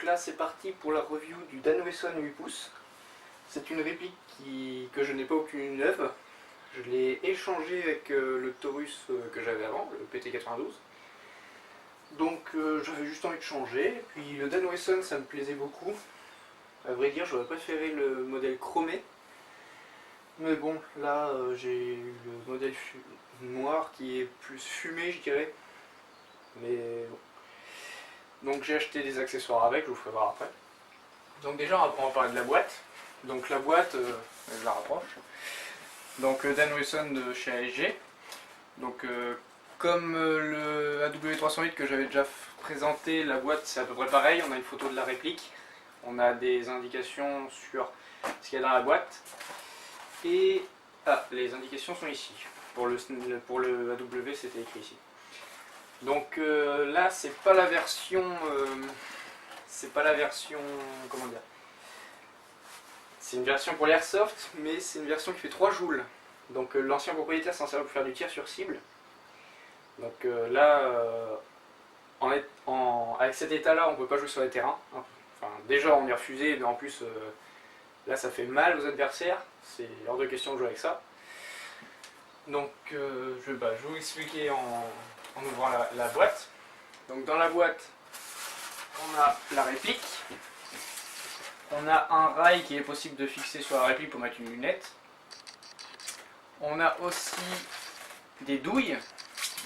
là c'est parti pour la review du Dan Wesson 8 pouces. C'est une réplique que je n'ai pas obtenue neuve. Je l'ai échangé avec le Taurus que j'avais avant, le PT92. Donc j'avais juste envie de changer. Puis le Dan Wesson ça me plaisait beaucoup. À vrai dire j'aurais préféré le modèle chromé. Mais bon là j'ai eu le modèle noir qui est plus fumé je dirais. Mais bon. Donc j'ai acheté des accessoires avec, je vous ferai voir après. Donc déjà on va parler de la boîte. Donc la boîte, je la rapproche. Donc Dan Wesson de chez ASG. Donc comme le AW308 que j'avais déjà présenté, la boîte c'est à peu près pareil. On a une photo de la réplique. On a des indications sur ce qu'il y a dans la boîte. Et les indications sont ici. Pour le AW c'était écrit ici. Donc là c'est pas la version comment dire, c'est une version pour l'airsoft mais c'est une version qui fait 3 joules. Donc l'ancien propriétaire s'en servait pour faire du tir sur cible. Donc là avec cet état là on peut pas jouer sur les terrains. Enfin déjà on est refusé mais en plus là ça fait mal aux adversaires, c'est hors de question de jouer avec ça. Donc je vais vous expliquer en ouvrant la boîte. Donc dans la boîte, on a la réplique. On a un rail qui est possible de fixer sur la réplique pour mettre une lunette. On a aussi des douilles.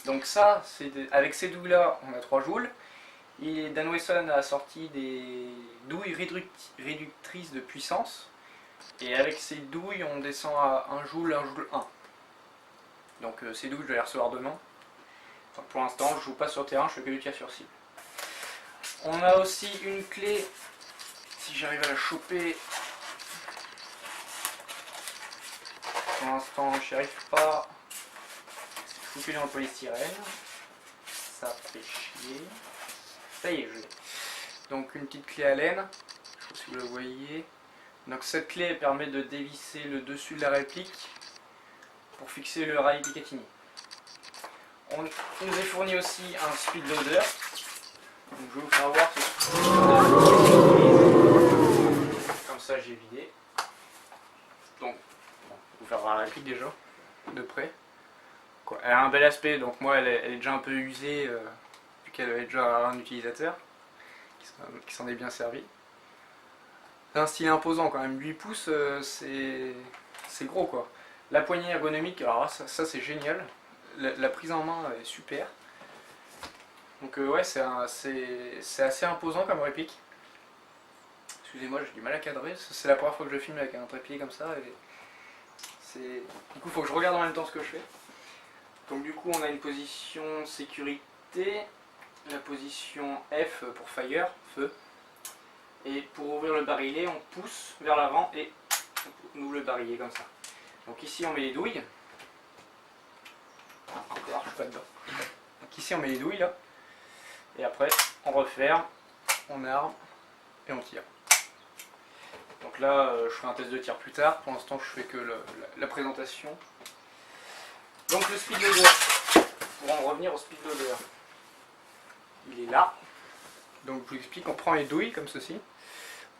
Donc ça, avec ces douilles là, on a 3 joules. Et Dan Wesson a sorti des douilles réductrices de puissance. Et avec ces douilles, on descend à 1 joule, 1 joule 1. Donc ces douilles, je vais les recevoir demain. Pour l'instant, je joue pas sur terrain, je fais que du tir sur cible. On a aussi une clé, si j'arrive à la choper. Pour l'instant, je n'y arrive pas. C'est foutu dans le polystyrène. Ça fait chier. Ça y est, je l'ai. Donc une petite clé Allen, je sais pas si vous la voyez. Donc cette clé elle permet de dévisser le dessus de la réplique pour fixer le rail Picatinny. On nous est fourni aussi un speed loader. Donc je vais vous faire voir ce speed loader. Comme ça j'ai vidé. Donc je vais vous faire voir la réplique déjà de près. Elle a un bel aspect, donc moi elle est déjà un peu usée vu qu'elle avait déjà un utilisateur qui s'en est bien servi. C'est un style imposant quand même, 8 pouces c'est gros quoi. La poignée ergonomique, alors ça c'est génial. La prise en main est super. Donc ouais, c'est assez imposant comme réplique. Excusez-moi, j'ai du mal à cadrer. C'est la première fois que je filme avec un trépied comme ça. Du coup, il faut que je regarde en même temps ce que je fais. Donc du coup, on a une position sécurité. La position F pour fire, feu. Et pour ouvrir le barillet, on pousse vers l'avant et on ouvre le barillet comme ça. Donc ici, on met les douilles. Encore, je suis pas dedans. Donc ici on met les douilles là, et après on referme, on arme et on tire. Donc là je ferai un test de tir plus tard, pour l'instant je fais que la présentation. Donc le speed loader, pour en revenir au speed loader, il est là. Donc je vous explique, on prend les douilles comme ceci,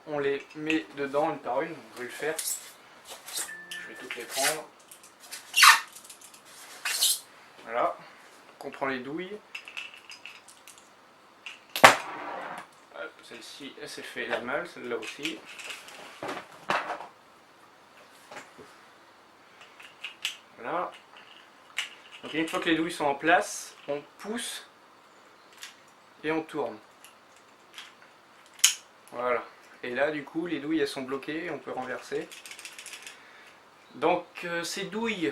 on les met dedans une par une, donc je vais le faire, je vais toutes les prendre. Voilà, on prend les douilles. Celle-ci, elle s'est fait la malle, celle-là aussi. Voilà. Donc une fois que les douilles sont en place, on pousse et on tourne. Voilà. Et là, du coup, les douilles elles sont bloquées, on peut renverser. Donc ces douilles.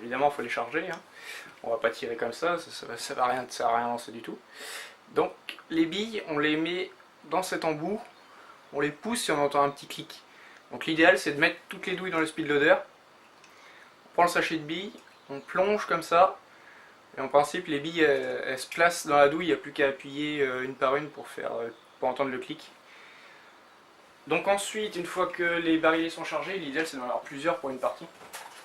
Évidemment, il faut les charger, hein. On va pas tirer comme ça va rien, ça va rien lancer du tout. Donc les billes, on les met dans cet embout, on les pousse et on entend un petit clic. Donc l'idéal c'est de mettre toutes les douilles dans le speed loader. On prend le sachet de billes, on plonge comme ça, et en principe les billes elles se placent dans la douille, il n'y a plus qu'à appuyer une par une pour entendre le clic. Donc ensuite, une fois que les barillets sont chargés, l'idéal c'est d'en avoir plusieurs pour une partie.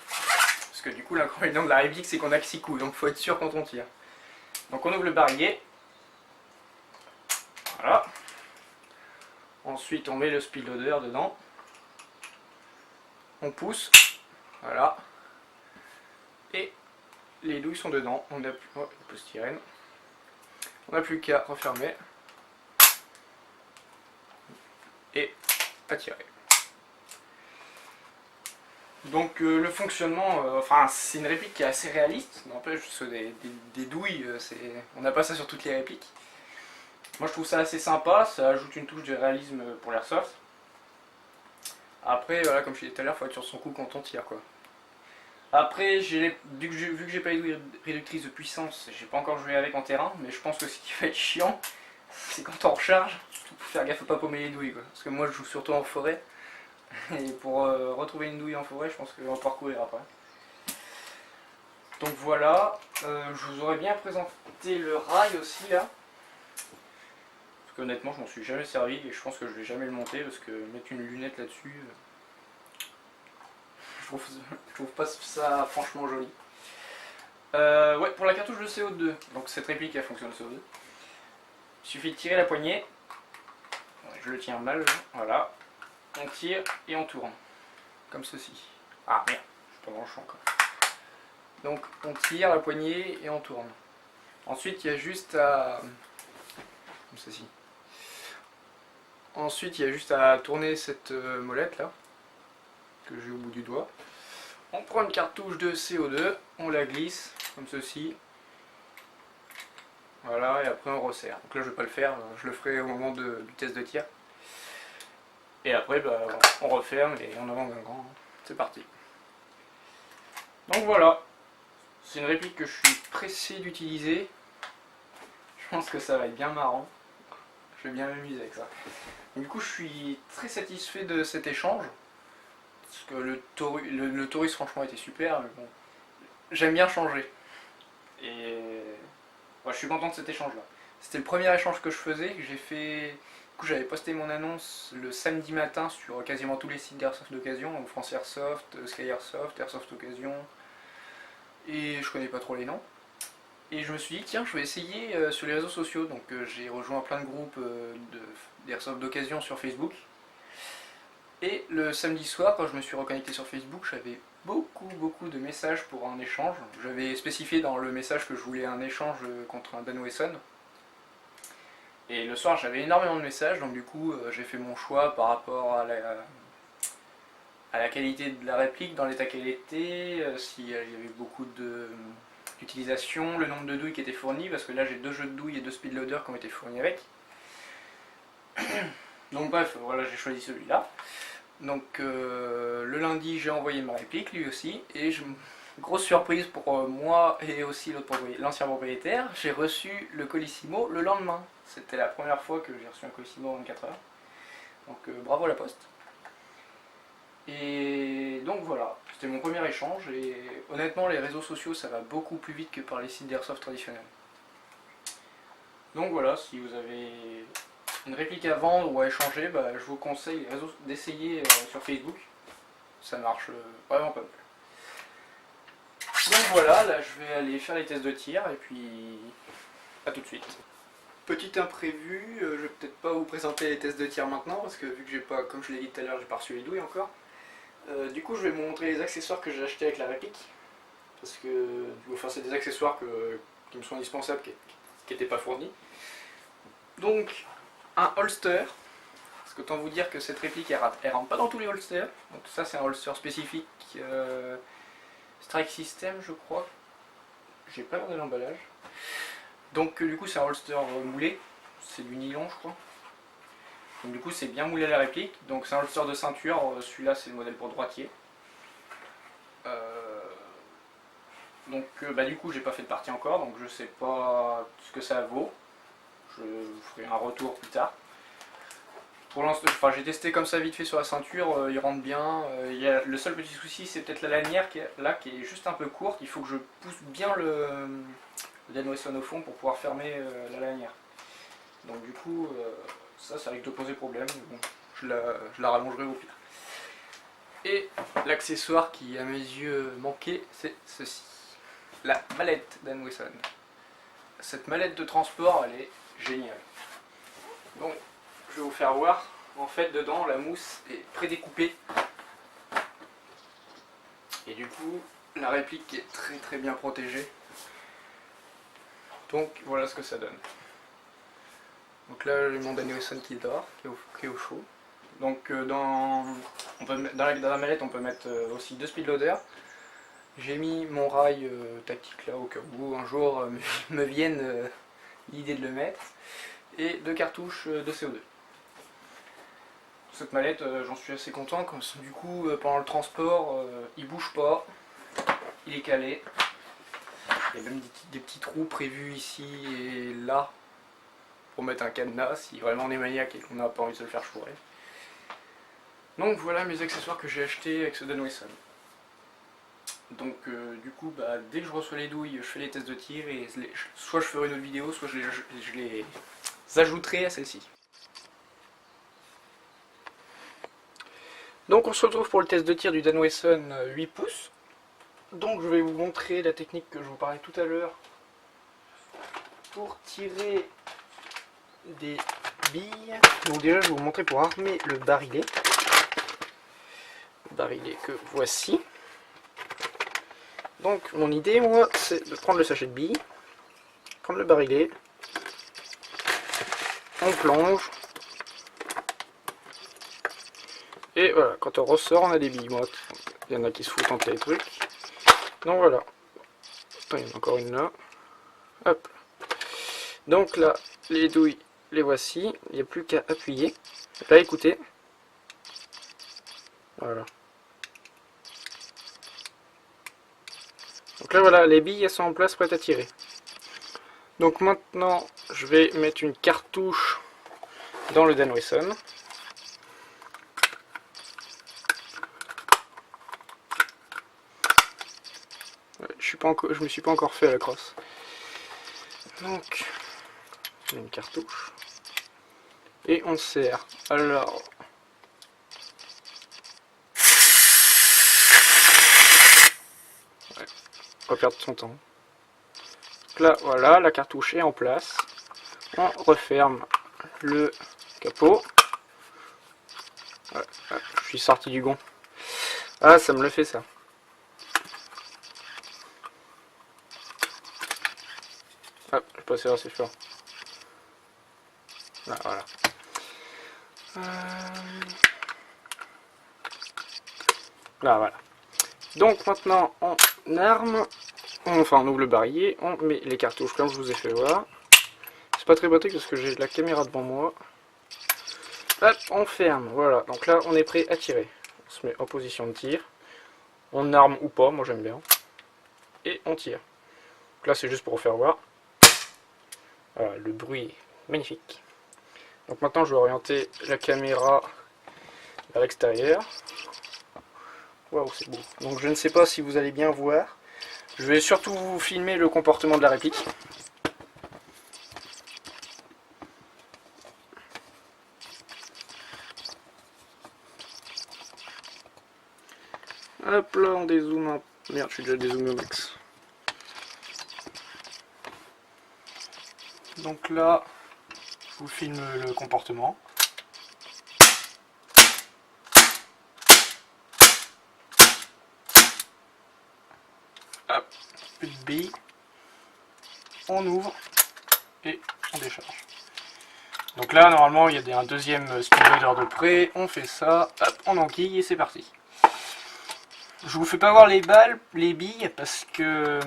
Parce que du coup l'inconvénient de la réplique c'est qu'on a que 6 coups, donc il faut être sûr quand on tire. Donc on ouvre le barillet. Voilà. Ensuite on met le speed loader dedans. On pousse. Voilà. Et les douilles sont dedans. On a plus, oh, le polystyrène. On n'a plus qu'à refermer. Et à tirer. Donc le fonctionnement, enfin c'est une réplique qui est assez réaliste, n'empêche des douilles, on n'a pas ça sur toutes les répliques. Moi je trouve ça assez sympa, ça ajoute une touche de réalisme pour l'airsoft. Après voilà, comme je disais tout à l'heure, il faut être sur son coup quand on tire quoi. Après, vu que j'ai pas les douilles réductrices de puissance, j'ai pas encore joué avec en terrain, mais je pense que ce qui va être chiant, c'est quand on recharge, il faut faire gaffe à pas paumer les douilles quoi. Parce que moi je joue surtout en forêt. Et pour retrouver une douille en forêt, je pense qu'on va parcourir après. Donc voilà, je vous aurais bien présenté le rail aussi là. Parce qu'honnêtement, je m'en suis jamais servi et je pense que je vais jamais le monter parce que mettre une lunette là-dessus, je trouve pas ça franchement joli. Ouais, pour la cartouche de CO2, donc cette réplique elle fonctionne au CO2. Il suffit de tirer la poignée. Je le tiens mal, voilà. On tire et on tourne. Comme ceci. Ah merde, je suis pas dans le champ encore. Donc on tire la poignée et on tourne. Ensuite il y a juste à... comme ceci. Ensuite il y a juste à tourner cette molette là, que j'ai au bout du doigt. On prend une cartouche de CO2, on la glisse, comme ceci. Voilà, et après on resserre. Donc là je vais pas le faire, je le ferai au moment du test de tir. Et après, bah, on referme et on avance un grand. C'est parti. Donc voilà. C'est une réplique que je suis pressé d'utiliser. Je pense que ça va être bien marrant. Je vais bien m'amuser avec ça. Du coup, je suis très satisfait de cet échange. Parce que le Taurus, franchement, était super. Mais bon, j'aime bien changer. Et ouais, je suis content de cet échange-là. C'était le premier échange que je faisais, que j'ai fait... Du coup, j'avais posté mon annonce le samedi matin sur quasiment tous les sites d'Airsoft d'occasion, donc France Airsoft, Sky Airsoft, Airsoft Occasion, et je connais pas trop les noms. Et je me suis dit, tiens, je vais essayer sur les réseaux sociaux, donc j'ai rejoint plein de groupes d'Airsoft d'occasion sur Facebook. Et le samedi soir, quand je me suis reconnecté sur Facebook, j'avais beaucoup de messages pour un échange. J'avais spécifié dans le message que je voulais un échange contre un Dan Wesson. Et le soir j'avais énormément de messages, donc du coup j'ai fait mon choix par rapport à la qualité de la réplique, dans l'état qu'elle était, s'il y avait beaucoup d'utilisation, le nombre de douilles qui étaient fournies, parce que là j'ai 2 jeux de douilles et 2 speedloaders qui ont été fournis avec. Donc bref, voilà, j'ai choisi celui-là. Donc le lundi j'ai envoyé ma réplique, lui aussi, et grosse surprise pour moi et aussi l'ancien propriétaire, j'ai reçu le Colissimo le lendemain. C'était la première fois que j'ai reçu un Colissimo en 24 heures. Donc bravo à la poste. Et donc voilà, c'était mon premier échange et honnêtement les réseaux sociaux ça va beaucoup plus vite que par les sites d'airsoft traditionnels. Donc voilà, si vous avez une réplique à vendre ou à échanger, bah, je vous conseille d'essayer sur Facebook. Ça marche vraiment pas mal. Donc voilà, là je vais aller faire les tests de tir et puis à tout de suite. Petit imprévu, je vais peut-être pas vous présenter les tests de tir maintenant parce que vu que j'ai pas, comme je l'ai dit tout à l'heure, j'ai pas reçu les douilles encore. Du coup je vais vous montrer les accessoires que j'ai achetés avec la réplique. Parce que enfin, c'est des accessoires qui me sont indispensables, qui n'étaient pas fournis. Donc un holster. Parce qu'autant vous dire que cette réplique elle rentre pas dans tous les holsters. Donc ça c'est un holster spécifique Strike System je crois. J'ai pas regardé l'emballage. Donc du coup c'est un holster moulé. C'est du nylon je crois. Donc du coup c'est bien moulé à la réplique. Donc c'est un holster de ceinture. Celui-là c'est le modèle pour droitier. Donc du coup j'ai pas fait de partie encore. Donc je sais pas ce que ça vaut. Je vous ferai un retour plus tard. Pour l'instant, enfin, j'ai testé comme ça vite fait sur la ceinture, il rentre bien. Le seul petit souci c'est peut-être la lanière qui est juste un peu courte. Il faut que je pousse bien le Dan Wesson au fond pour pouvoir fermer la lanière. Donc du coup ça risque de poser problème. Mais bon, je la rallongerai au pire. Et l'accessoire qui à mes yeux manquait c'est ceci. La mallette Dan Wesson. Cette mallette de transport elle est géniale. Donc je vais vous faire voir. en fait dedans la mousse est prédécoupée. Et du coup la réplique est très bien protégée. Donc voilà ce que ça donne. Donc là j'ai mon Danielson qui dort, qui est au chaud. Donc dans la mallette on peut mettre aussi 2 speedloaders. J'ai mis mon rail tactique là au cas où un jour me vienne l'idée de le mettre. Et 2 cartouches de CO2. Cette mallette j'en suis assez content, comme du coup pendant le transport il bouge pas, il est calé. Il y a même des petits trous prévus ici et là pour mettre un cadenas si vraiment on est maniaque et qu'on n'a pas envie de se le faire chourer. Donc voilà mes accessoires que j'ai achetés avec ce Dan Wesson. Donc du coup dès que je reçois les douilles je fais les tests de tir et soit je ferai une autre vidéo soit je les ajouterai à celle-ci. Donc on se retrouve pour le test de tir du Dan Wesson 8 pouces. Donc je vais vous montrer la technique que je vous parlais tout à l'heure pour tirer des billes. Donc déjà je vais vous montrer pour armer le barillet. Le barillet que voici. Donc mon idée moi c'est de prendre le sachet de billes, prendre le barillet, on plonge. Et voilà, quand on ressort on a des billes. Moi, il y en a qui se foutent entre les trucs. Donc voilà. Attends, il y en a encore une là. Hop. Donc là, les douilles, les voici. Il n'y a plus qu'à appuyer. Là, écoutez. Voilà. Donc là, voilà, les billes elles sont en place, prêtes à tirer. Donc maintenant, je vais mettre une cartouche dans le Dan Wesson. Je me suis pas encore fait à la crosse. Donc, une cartouche. Et on serre. Alors, ouais, pas perdre son temps. Donc là, voilà, la cartouche est en place. On referme le capot. Ouais, je suis sorti du gond. Ah, ça me le fait ça. Hop, je passe assez fort. Ah, voilà. Là, voilà. Donc maintenant, on arme, enfin on ouvre le barillet, on met les cartouches comme je vous ai fait voir. C'est pas très pratique parce que j'ai la caméra devant moi. Hop, on ferme, voilà. Donc là, on est prêt à tirer. On se met en position de tir. On arme ou pas, moi j'aime bien. Et on tire. Donc là, c'est juste pour vous faire voir. Voilà, le bruit est magnifique. Donc maintenant, je vais orienter la caméra vers l'extérieur. Waouh, c'est beau. Donc je ne sais pas si vous allez bien voir. Je vais surtout vous filmer le comportement de la réplique. Hop là, on dézoome un... Merde, je suis déjà dézoomé au max. Donc là, je vous filme le comportement. Hop, plus de billes. On ouvre et on décharge. Donc là, normalement, il y a un deuxième speedloader de près. On fait ça, hop, on enquille et c'est parti. Je vous fais pas voir les balles, les billes, parce que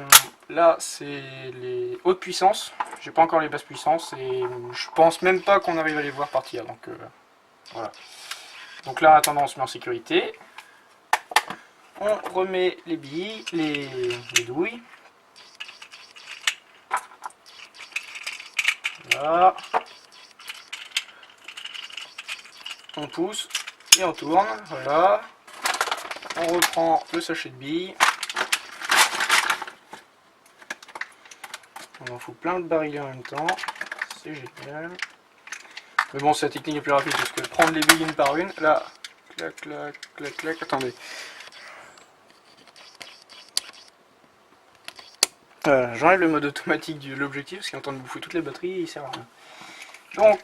là, c'est les hautes puissances. J'ai pas encore les basses puissances et je pense même pas qu'on arrive à les voir partir. Donc voilà. Donc là, en attendant, on se met en sécurité. On remet les billes, les douilles. Là. On pousse et on tourne. Voilà. On reprend le sachet de billes. On en fout plein de barillets en même temps. C'est génial. Mais bon, c'est la technique est plus rapide parce que prendre les billes une par une. Là, clac, clac, clac, clac. Attendez. J'enlève le mode automatique de l'objectif parce qu'il est en train de bouffer toutes les batteries et il sert à rien. Donc,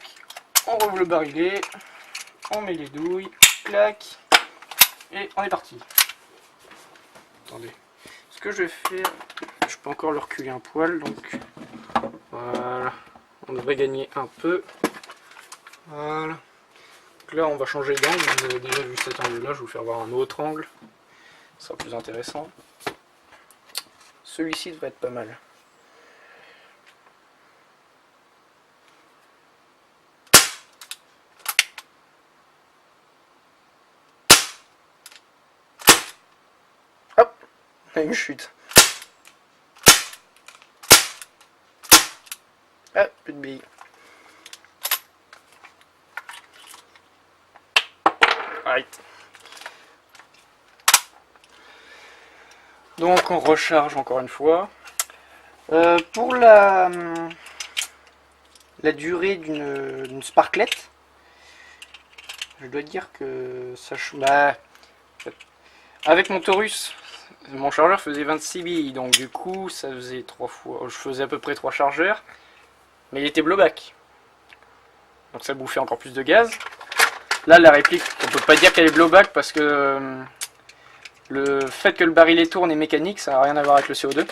on rouvre le barillet. on met les douilles, clac, et on est parti. Attendez, ce que je vais faire, je peux encore le reculer un poil, donc voilà, on devrait gagner un peu. Voilà. Donc là on va changer d'angle, vous avez déjà vu cet angle là, je vais vous faire voir un autre angle, ce sera plus intéressant. Celui-ci devrait être pas mal. Hop, on a une chute. Ah, plus de billes. Right. Donc on recharge encore une fois. Pour la durée d'une sparklette, je dois dire que ça... avec mon Taurus, mon chargeur faisait 26 billes, donc du coup ça faisait 3 fois... Je faisais à peu près 3 chargeurs, mais il était blowback. Donc ça bouffait encore plus de gaz. Là la réplique, on peut pas dire qu'elle est blowback parce que le fait que le barillet tourne est mécanique, ça n'a rien à voir avec le CO2.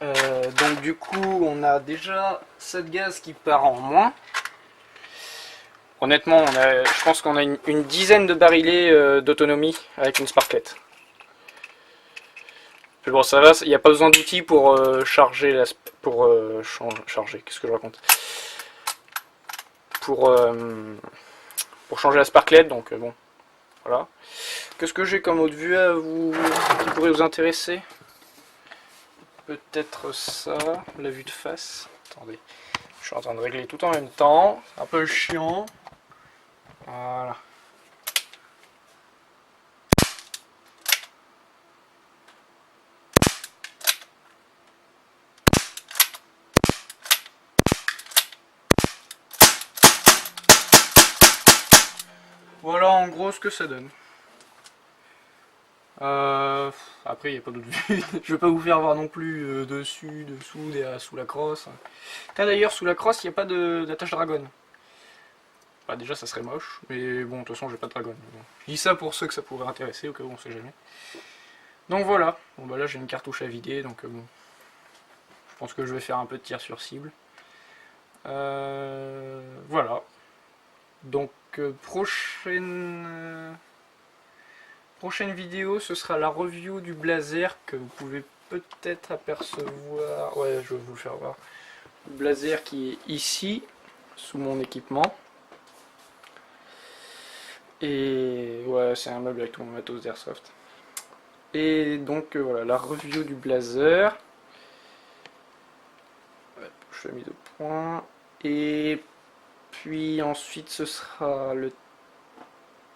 Donc du coup on a déjà 7 gaz qui part en moins. Honnêtement je pense qu'on a une dizaine de barillets d'autonomie avec une sparklette. Mais bon ça va, il n'y a pas besoin d'outils pour charger charger, qu'est-ce que je raconte, pour changer la sparklette, donc bon voilà. Qu'est-ce que j'ai comme autre vue à vous qui pourrait vous intéresser? Peut-être ça, la vue de face. Attendez, je suis en train de régler tout en même temps, c'est un peu chiant. Voilà. Voilà en gros ce que ça donne. Après il n'y a pas d'autre vue. Je vais pas vous faire voir non plus dessus, dessous, sous la crosse. D'ailleurs sous la crosse il n'y a pas d'attache dragon. Bah, déjà ça serait moche, mais bon de toute façon j'ai pas de dragon. Bon. Je dis ça pour ceux que ça pourrait intéresser, au cas où on sait jamais. Donc voilà, bon bah là j'ai une cartouche à vider, donc bon. Je pense que je vais faire un peu de tir sur cible. Voilà. Donc prochaine vidéo, ce sera la review du blazer que vous pouvez peut-être apercevoir. Ouais, je vais vous le faire voir. Le blazer qui est ici, sous mon équipement. Et ouais, c'est un meuble avec tout mon matos d'airsoft. Et donc voilà, la review du blazer. Ouais, je fais mise au point. Et puis ensuite ce sera le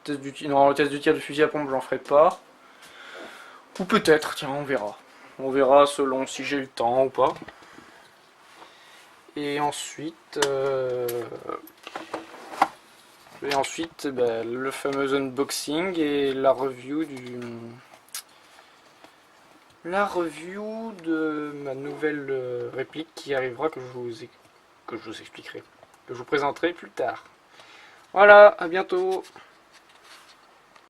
test du tir. Non, le test du tir de fusil à pompe, j'en ferai pas. Ou peut-être, tiens, on verra. On verra selon si j'ai le temps ou pas. Et ensuite, bah, le fameux unboxing et la review de ma nouvelle réplique qui arrivera, que je vous expliquerai, que je vous présenterai plus tard. Voilà, à bientôt.